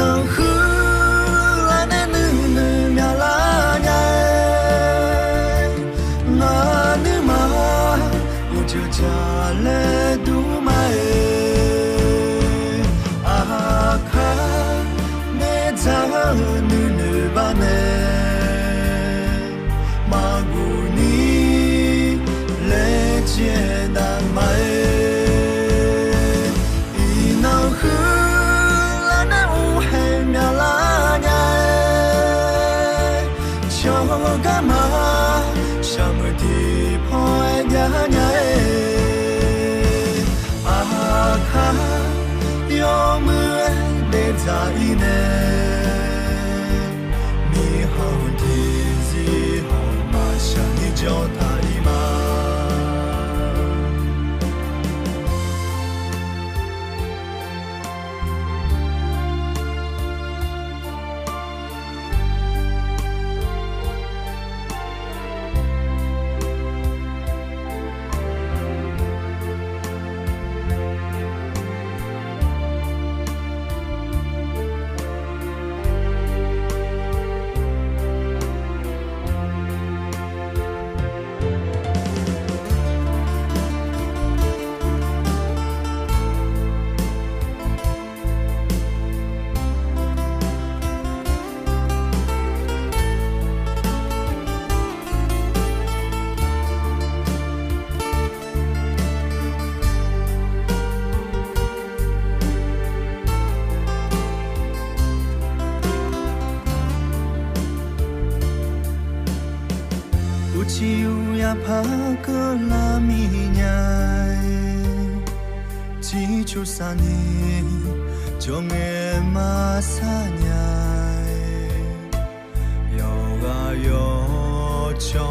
nào khứ là nên nữ nhà lá nhai ngã nữ mà một chiều trả lệ đủ mai à khá mẹ cha nữ nữ ba nè mà gu ni lệ chia đàn mai y nào khứ là nấu hay nhà lá nhai cho cả mà sao người thì phơi nhà nhai à khá yo mưa để dài nè mi hậu thì gì hậu mà chẳng đi cho thay mà chiều ya phá cơ la mi nhai chỉ chút xa ni cho nghe mà xa nhai yo ga yo cho